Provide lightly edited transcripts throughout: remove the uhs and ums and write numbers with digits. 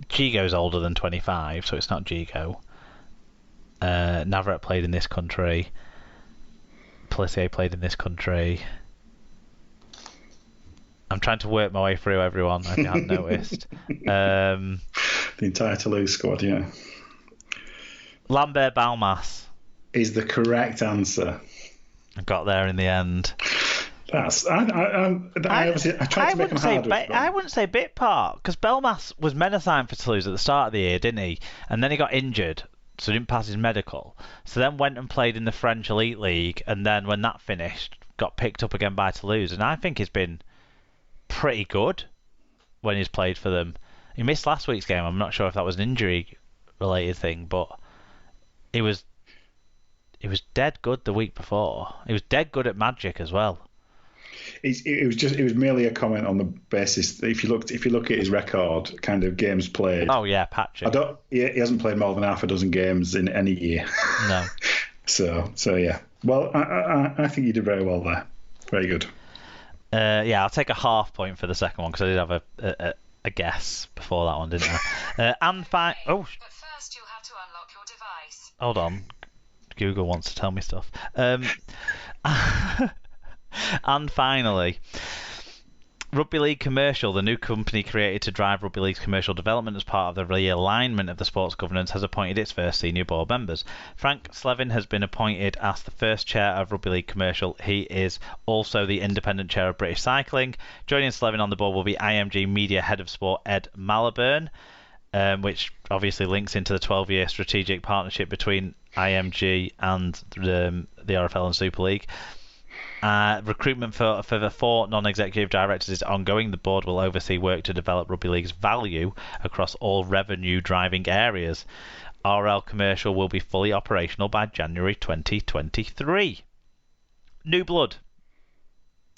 Gigo's older than 25, so it's not Gigo. Navarrete played in this country. Pelissier played in this country. I'm trying to work my way through everyone, if you haven't noticed. The entire Toulouse squad, yeah. Lambert Balmas is the correct answer. I got there in the end. I tried to make him harder. I wouldn't say bit part, because Belmas was meant to sign for Toulouse at the start of the year, didn't he? And then he got injured, so he didn't pass his medical. So then went and played in the French Elite League, and then when that finished, got picked up again by Toulouse. And I think he's been pretty good when he's played for them. He missed last week's game. I'm not sure if that was an injury-related thing, but he was dead good the week before. He was dead good at Magic as well. It was merely a comment on the basis that if you look at his record, kind of games played. Oh yeah, Patrick. He hasn't played more than half a dozen games in any year. No. So yeah. Well, I think you did very well there. Very good. Yeah, I'll take a half point for the second one because I did have a guess before that one, didn't I? But first, you'll have to unlock your device. Hold on. Google wants to tell me stuff. And finally, Rugby League Commercial, the new company created to drive Rugby League's commercial development as part of the realignment of the sports governance, has appointed its first senior board members. Frank Slevin has been appointed as the first chair of Rugby League Commercial. He is also the independent chair of British Cycling. Joining Slevin on the board will be IMG Media Head of Sport Ed Malaburn, which obviously links into the 12-year strategic partnership between IMG and the RFL and Super League. Recruitment for the 4 non-executive directors is ongoing. The board will oversee work to develop Rugby League's value across all revenue-driving areas. RL Commercial will be fully operational by January 2023. New blood.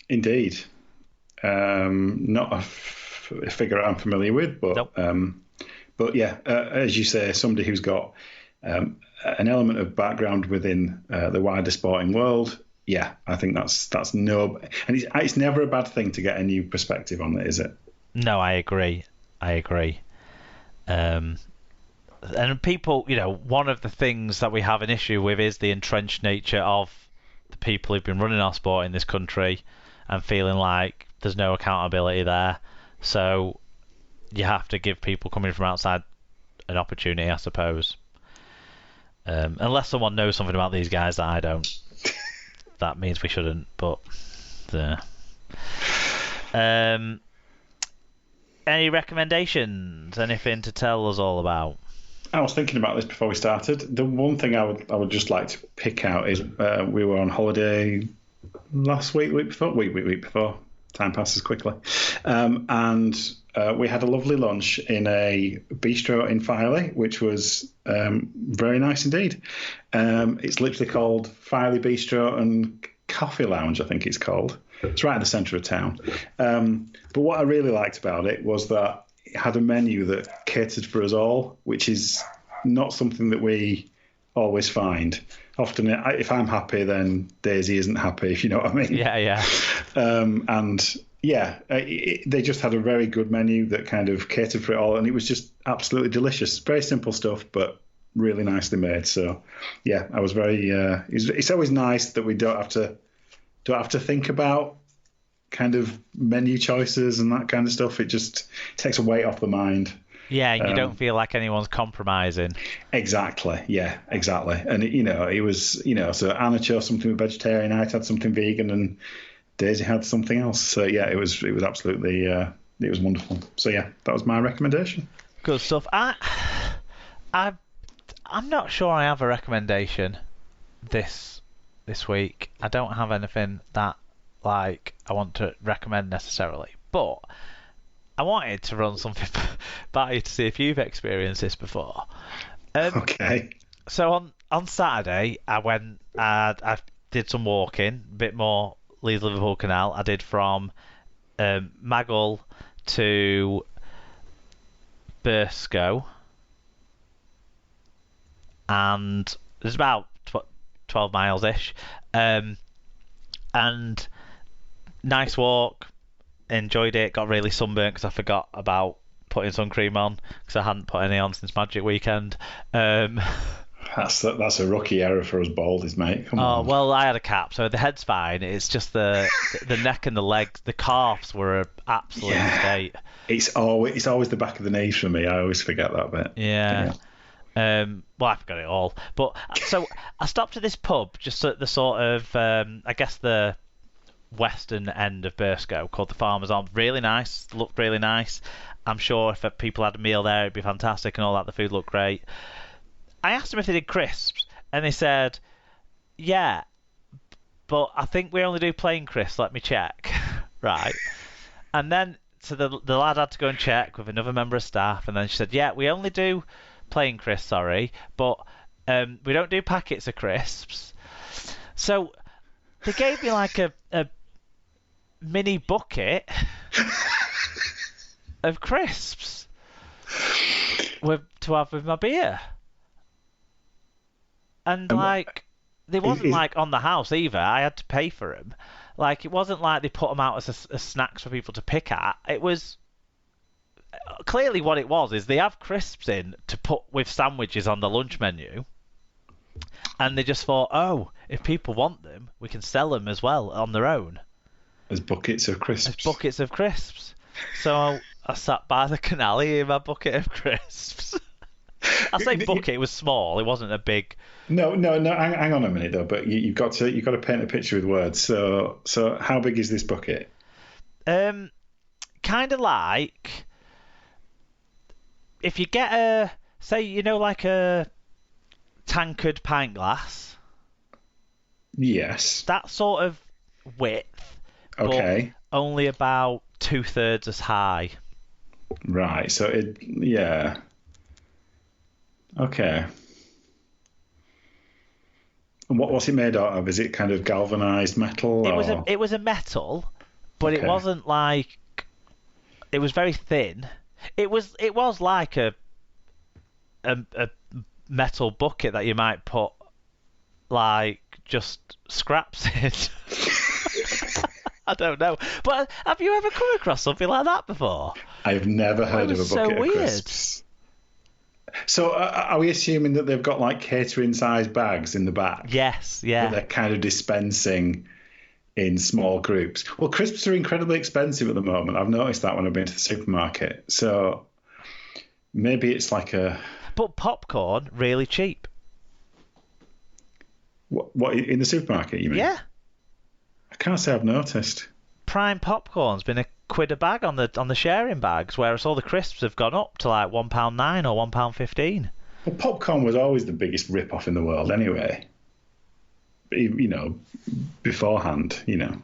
Indeed. Not a figure I'm familiar with, but nope. But yeah, as you say, somebody who's got an element of background within the wider sporting world. Yeah, I think that's no, and it's never a bad thing to get a new perspective on it, is it? No, I agree. And people, one of the things that we have an issue with is the entrenched nature of the people who've been running our sport in this country and feeling like there's no accountability there. So you have to give people coming from outside an opportunity, I suppose. Unless someone knows something about these guys that I don't. That means we shouldn't, but any recommendations? Anything to tell us all about? I was thinking about this before we started. The one thing I would just like to pick out is we were on holiday last week before. Time passes quickly, and we had a lovely lunch in a bistro in Filey, which was very nice indeed. It's literally called Filey Bistro and Coffee Lounge, I think it's called. It's right in the centre of town. But what I really liked about it was that it had a menu that catered for us all, which is not something that we always find. Often, if I'm happy, then Daisy isn't happy, if you know what I mean. Yeah. They just had a very good menu that kind of catered for it all, and it was just absolutely delicious. Very simple stuff, but really nicely made. So, yeah, I was very. It's always nice that we don't have to think about kind of menu choices and that kind of stuff. It just takes a weight off the mind. Yeah, and you don't feel like anyone's compromising. Exactly. Yeah, exactly. And it was, so Anna chose something vegetarian, I had something vegan, and Daisy had something else. So yeah, it was absolutely, it was wonderful. So yeah, that was my recommendation. Good stuff. I'm not sure I have a recommendation this week. I don't have anything that I want to recommend necessarily, but I wanted to run something by you to see if you've experienced this before. Okay. So on Saturday, I did some walking, a bit more Leeds Liverpool Canal. I did from Maghull to Burscough, and it's about 12 miles ish, and nice walk. enjoyed it. Got really sunburnt because I forgot about putting sun cream on because I hadn't put any on since Magic Weekend. That's a rookie error for us baldies, mate. Come Oh on. well, I had a cap, so the head's fine. It's just the neck and the legs, the calves were an absolute state. It's always the back of the knees for me. I always forget that bit. Yeah. Well, I forgot it all. But so I stopped at this pub just at the sort of I guess the western end of Burscough called the Farmer's Arms. Really nice, looked really nice. I'm sure if people had a meal there, it'd be fantastic and all that. The food looked great. I asked them if they did crisps, and they said, yeah, but I think we only do plain crisps. Let me check. Right. And then so the lad had to go and check with another member of staff, and then she said, yeah, we only do plain crisps, sorry, but we don't do packets of crisps. So they gave me like a mini bucket of crisps to have with my beer. And like, they wasn't like on the house either. I had to pay for them. Like, it wasn't like they put them out as snacks for people to pick at. It was clearly what it was is they have crisps in to put with sandwiches on the lunch menu, and they just thought, oh, if people want them, we can sell them as well on their own as buckets of crisps. So I sat by the canal eating my bucket of crisps. I say bucket, it was small. It wasn't a big. No. Hang on a minute though. But you've got to paint a picture with words. So how big is this bucket? Kind of like if you get like a tankard pint glass. Yes. That sort of width. Okay. But only about 2/3 as high. Right. So yeah. Okay. And what's it made out of? Is it kind of galvanized metal? It was a metal, but Okay. it wasn't like. It was very thin. It was like a metal bucket that you might put like just scraps in. I don't know, but have you ever come across something like that before? I've never heard of a bucket of crisps. So are we assuming that they've got like catering size bags in the back? Yes, yeah. That they're kind of dispensing in small groups. Well, crisps are incredibly expensive at the moment. I've noticed that when I've been to the supermarket. So maybe it's like a. But popcorn really cheap. What in the supermarket? You mean? Yeah. I can't say I've noticed. Prime popcorn's been £1 a bag on the sharing bags, whereas all the crisps have gone up to like £1.09 or £1.15. Well, popcorn was always the biggest rip-off in the world anyway. Beforehand, The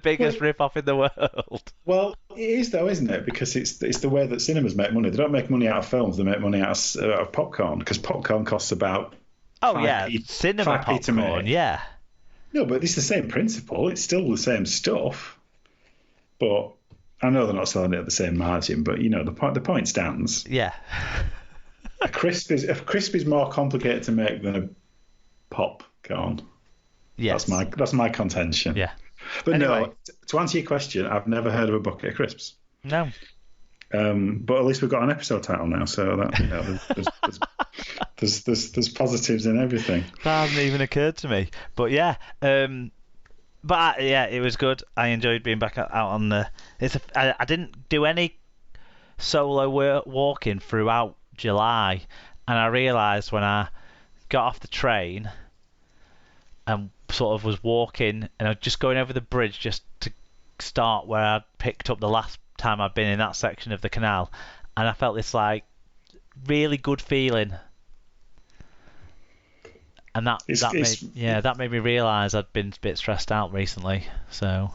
biggest rip-off in the world. Well, it is though, isn't it? Because it's the way that cinemas make money. They don't make money out of films; they make money out of popcorn. Because popcorn costs about. Cinema popcorn, yeah. No, but it's the same principle. It's still the same stuff. But I know they're not selling it at the same margin. But the point stands. Yeah. A crisp is more complicated to make than a popcorn. Yes. That's my contention. Yeah. But anyway. No, to answer your question, I've never heard of a bucket of crisps. No. But at least we've got an episode title now, so that there's positives in everything. That hasn't even occurred to me. But yeah, it was good. I enjoyed being back out on the. I didn't do any solo walking throughout July, and I realised when I got off the train and sort of was walking, and I was just going over the bridge just to start where I picked up the last time I'd been in that section of the canal, and I felt this like really good feeling, and that made me realise I'd been a bit stressed out recently. So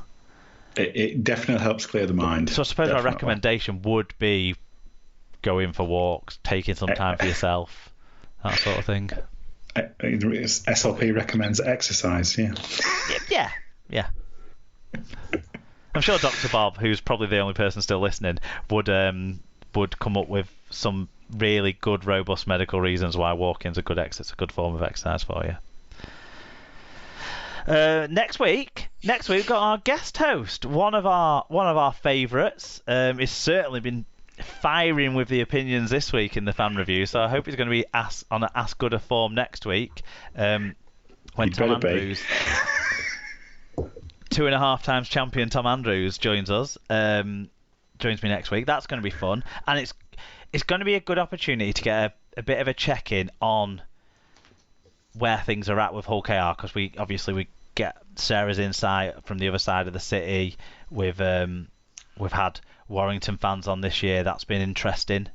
it definitely helps clear the mind. So I suppose my recommendation would be going for walks, taking some time for yourself, that sort of thing. SLP recommends exercise. Yeah. I'm sure Dr. Bob, who's probably the only person still listening, would come up with some really good, robust medical reasons why walking's a good form of exercise for you. Next week we've got our guest host, one of our favourites. He's certainly been firing with the opinions this week in the fan review, so I hope he's going to be on as good a form next week. When Tom Andrews, 2.5 times champion Tom Andrews joins us, joins me next week. That's going to be fun, and it's going to be a good opportunity to get a bit of a check-in on where things are at with Hull KR, because we get Sarah's insight from the other side of the city. We've had Warrington fans on this year. That's been interesting,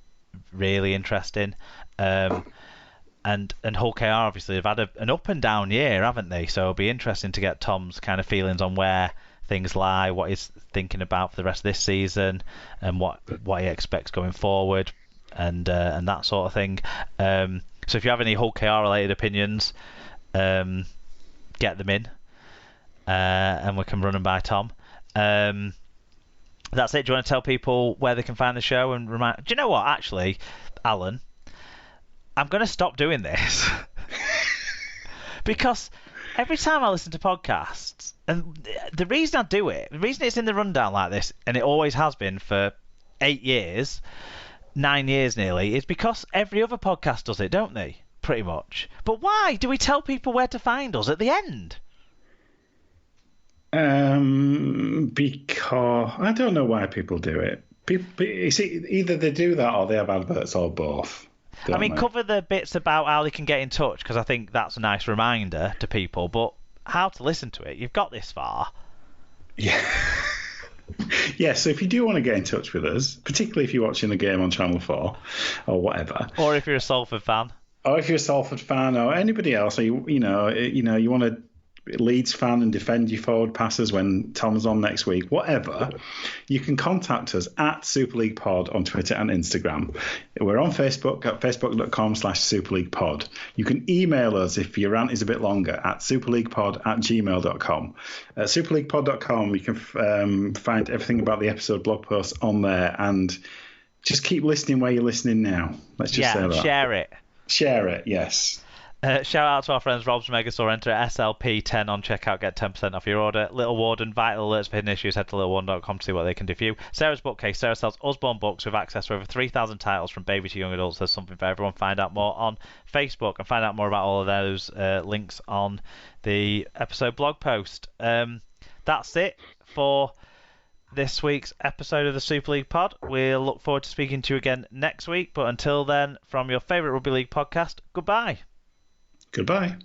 really interesting. And Hull KR obviously have had an up and down year, haven't they? So it'll be interesting to get Tom's kind of feelings on where things lie, what he's thinking about for the rest of this season, and what he expects going forward, and that sort of thing. So if you have any Hull KR related opinions, get them in, and we can run them by Tom. That's it. Do you want to tell people where they can find the show and remind? Do you know what? Actually, Alan, I'm going to stop doing this because every time I listen to podcasts, and the reason I do it, the reason it's in the rundown like this, and it always has been for 8 years, 9 years nearly, is because every other podcast does it, don't they? Pretty much. But why do we tell people where to find us at the end? Because I don't know why people do it. You see, either they do that or they have adverts or both. I mean, cover the bits about how they can get in touch, because I think that's a nice reminder to people. But how to listen to it? You've got this far. Yeah. Yeah, so if you do want to get in touch with us, particularly if you're watching the game on Channel 4 or whatever, or if you're a Salford fan, or anybody else, or you want to Leeds fan and defend your forward passes when Tom's on next week, whatever, you can contact us at Super League Pod on Twitter and Instagram. We're on Facebook at facebook.com/Super League Pod. You can email us if your rant is a bit longer at superleaguepod@gmail.com. At superleaguepod.com, you can find everything about the episode blog posts on there, and just keep listening where you're listening now. Let's just say that. Share it, yes. Shout out to our friends Rob's Megasaur. Enter SLP10 on checkout, get 10% off your order. Little Warden, vital alerts for hidden issues. Head to littlewarden.com to see what they can do for you. Sarah's bookcase. Sarah sells Usborne books with access to over 3,000 titles from baby to young adults. There's something for everyone. Find out more on Facebook and find out more about all of those links on the episode blog post. That's it for this week's episode of the Super League Pod. We'll look forward to speaking to you again next week. But until then, from your favourite Rugby League podcast, goodbye. Goodbye.